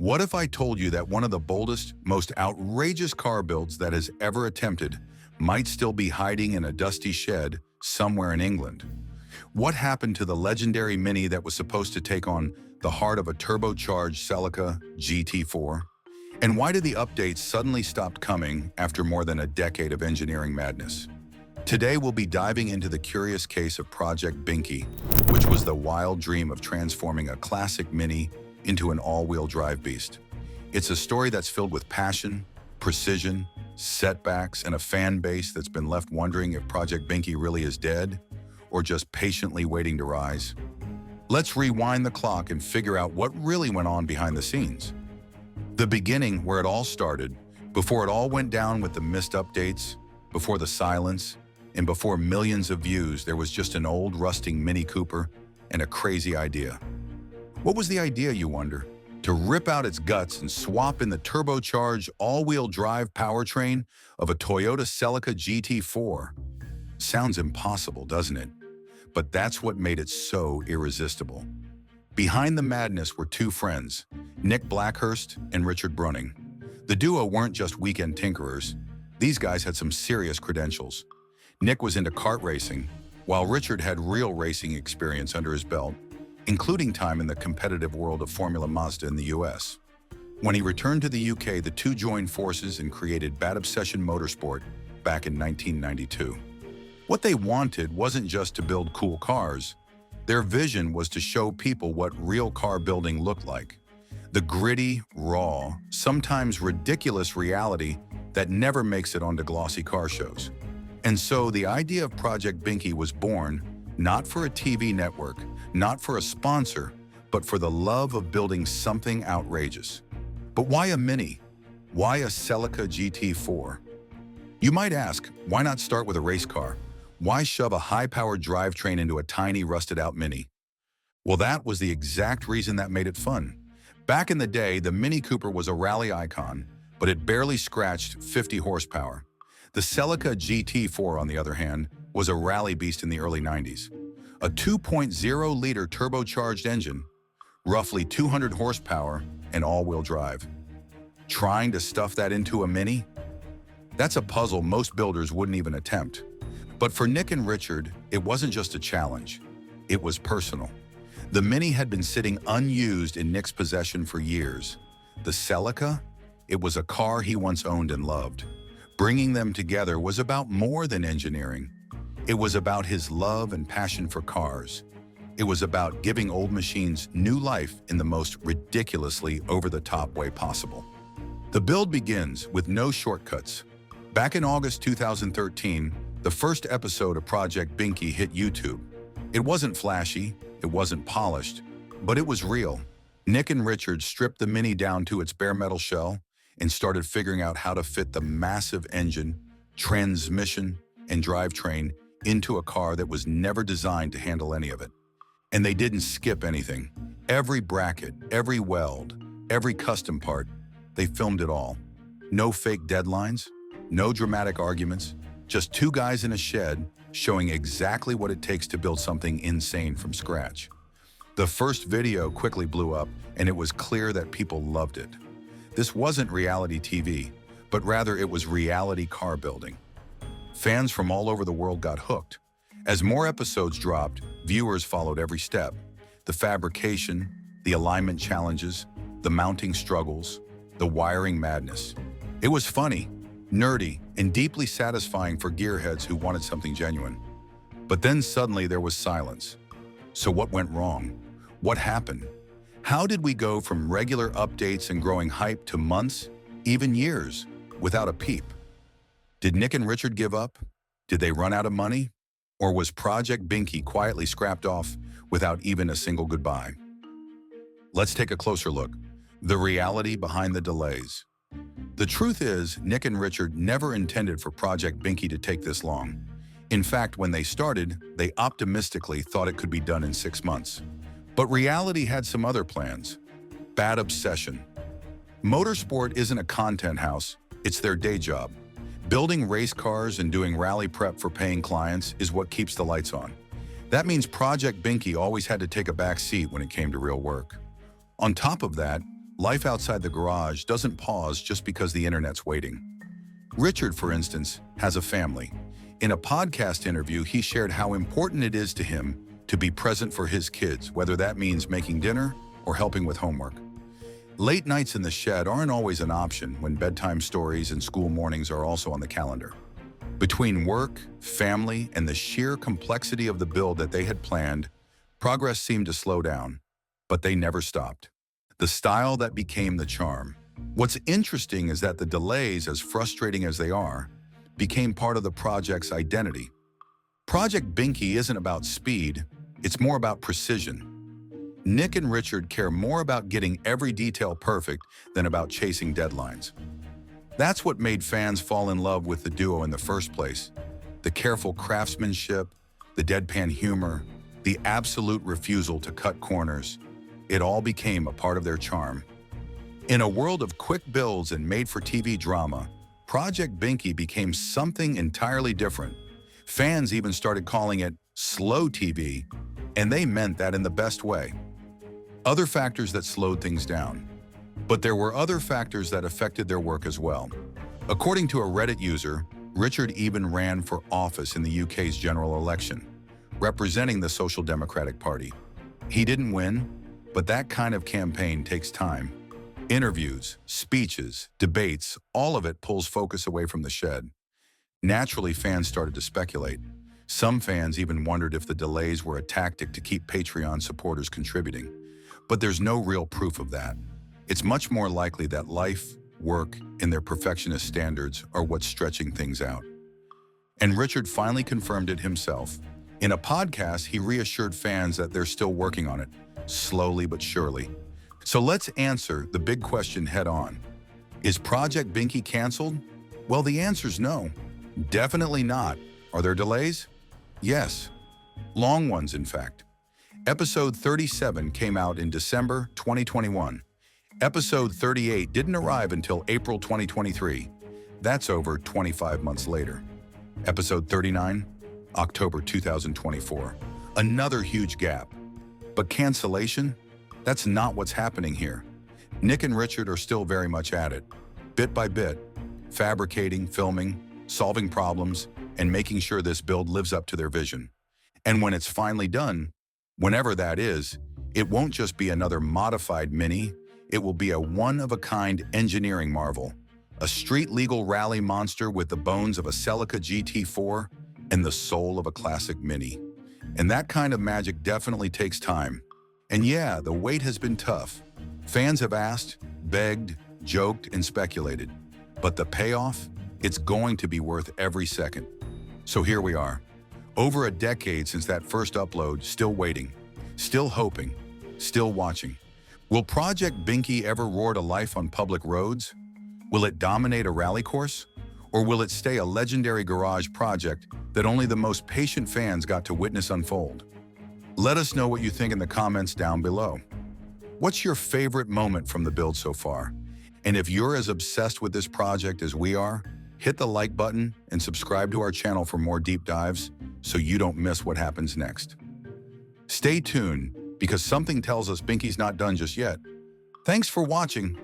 What if I told you that one of the boldest, most outrageous car builds that has ever attempted might still be hiding in a dusty shed somewhere in England? What happened to the legendary Mini that was supposed to take on the heart of a turbocharged Celica GT4? And why did the updates suddenly stop coming after more than a decade of engineering madness? Today we'll be diving into the curious case of Project Binky, which was the wild dream of transforming a classic Mini into an all-wheel drive beast. It's a story that's filled with passion, precision, setbacks, and a fan base that's been left wondering if Project Binky really is dead or just patiently waiting to rise. Let's rewind the clock and figure out what really went on behind the scenes. The beginning, where it all started, before it all went down with the missed updates, before the silence, and before millions of views, there was just an old rusting Mini Cooper and a crazy idea. What was the idea, you wonder? To rip out its guts and swap in the turbocharged all-wheel drive powertrain of a Toyota Celica GT4. Sounds impossible, doesn't it? But that's what made it so irresistible. Behind the madness were two friends, Nick Blackhurst and Richard Brunning. The duo weren't just weekend tinkerers. These guys had some serious credentials. Nick was into kart racing, while Richard had real racing experience under his belt, including time in the competitive world of Formula Mazda in the US. When he returned to the UK, the two joined forces and created Bad Obsession Motorsport back in 1992. What they wanted wasn't just to build cool cars. Their vision was to show people what real car building looked like. The gritty, raw, sometimes ridiculous reality that never makes it onto glossy car shows. And so the idea of Project Binky was born not for a TV network, not for a sponsor, but for the love of building something outrageous. But why a Mini? Why a Celica GT4? You might ask, why not start with a race car? Why shove a high-powered drivetrain into a tiny, rusted-out Mini? Well, that was the exact reason that made it fun. Back in the day, the Mini Cooper was a rally icon, but it barely scratched 50 horsepower. The Celica GT4, on the other hand, was a rally beast in the early 90s. A 2.0-liter turbocharged engine, roughly 200 horsepower, and all-wheel drive. Trying to stuff that into a Mini? That's a puzzle most builders wouldn't even attempt. But for Nick and Richard, it wasn't just a challenge. It was personal. The Mini had been sitting unused in Nick's possession for years. The Celica? It was a car he once owned and loved. Bringing them together was about more than engineering. It was about his love and passion for cars. It was about giving old machines new life in the most ridiculously over-the-top way possible. The build begins with no shortcuts. Back in August 2013, the first episode of Project Binky hit YouTube. It wasn't flashy, it wasn't polished, but it was real. Nick and Richard stripped the Mini down to its bare metal shell and started figuring out how to fit the massive engine, transmission, and drivetrain into a car that was never designed to handle any of it. And they didn't skip anything. Every bracket, every weld, every custom part, they filmed it all. No fake deadlines, no dramatic arguments, just two guys in a shed showing exactly what it takes to build something insane from scratch. The first video quickly blew up, and it was clear that people loved it. This wasn't reality TV, but rather it was reality car building. Fans from all over the world got hooked. As more episodes dropped, viewers followed every step. The fabrication, the alignment challenges, the mounting struggles, the wiring madness. It was funny, nerdy, and deeply satisfying for gearheads who wanted something genuine. But then suddenly there was silence. So what went wrong? What happened? How did we go from regular updates and growing hype to months, even years, without a peep? Did Nick and Richard give up? Did they run out of money? Or was Project Binky quietly scrapped off without even a single goodbye? Let's take a closer look. The reality behind the delays. The truth is, Nick and Richard never intended for Project Binky to take this long. In fact, when they started, they optimistically thought it could be done in 6 months. But reality had some other plans. Bad Obsession. Motorsport isn't a content house, it's their day job. Building race cars and doing rally prep for paying clients is what keeps the lights on. That means Project Binky always had to take a back seat when it came to real work. On top of that, Life outside the garage doesn't pause just because the internet's waiting. Richard, for instance, has a family. In a podcast interview, he shared how important it is to him to be present for his kids, whether that means making dinner or helping with homework. Late nights in the shed aren't always an option when bedtime stories and school mornings are also on the calendar. Between work, family, and the sheer complexity of the build that they had planned, progress seemed to slow down, but they never stopped. The style that became the charm. What's interesting is that the delays, as frustrating as they are, became part of the project's identity. Project Binky isn't about speed, it's more about precision. Nick and Richard care more about getting every detail perfect than about chasing deadlines. That's what made fans fall in love with the duo in the first place. The careful craftsmanship, the deadpan humor, the absolute refusal to cut corners. It all became a part of their charm. In a world of quick builds and made-for-TV drama, Project Binky became something entirely different. Fans even started calling it slow TV, and they meant that in the best way. Other factors that slowed things down. But there were other factors that affected their work as well. According to a Reddit user, Richard even ran for office in the UK's general election, representing the Social Democratic Party. He didn't win, but that kind of campaign takes time. Interviews, speeches, debates, all of it pulls focus away from the shed. Naturally, fans started to speculate. Some fans even wondered if the delays were a tactic to keep Patreon supporters contributing. But there's no real proof of that. It's much more likely that life, work, and their perfectionist standards are what's stretching things out. And Richard finally confirmed it himself. In a podcast, he reassured fans that they're still working on it, slowly but surely. So let's answer the big question head on. Is Project Binky canceled? Well, the answer's no. Definitely not. Are there delays? Yes. Long ones, in fact. Episode 37 came out in December 2021. Episode 38 didn't arrive until April 2023. That's over 25 months later. Episode 39, October 2024. Another huge gap. But cancellation? That's not what's happening here. Nick and Richard are still very much at it, bit by bit, fabricating, filming, solving problems, and making sure this build lives up to their vision. And when it's finally done, whenever that is, it won't just be another modified Mini, it will be a one-of-a-kind engineering marvel, a street-legal rally monster with the bones of a Celica GT4 and the soul of a classic Mini. And that kind of magic definitely takes time. And yeah, the wait has been tough. Fans have asked, begged, joked, and speculated. But the payoff? It's going to be worth every second. So here we are. Over a decade since that first upload, still waiting, still hoping, still watching. Will Project Binky ever roar to life on public roads? Will it dominate a rally course? Or will it stay a legendary garage project that only the most patient fans got to witness unfold? Let us know what you think in the comments down below. What's your favorite moment from the build so far? And if you're as obsessed with this project as we are, hit the like button and subscribe to our channel for more deep dives so you don't miss what happens next. Stay tuned, because something tells us Binky's not done just yet. Thanks for watching.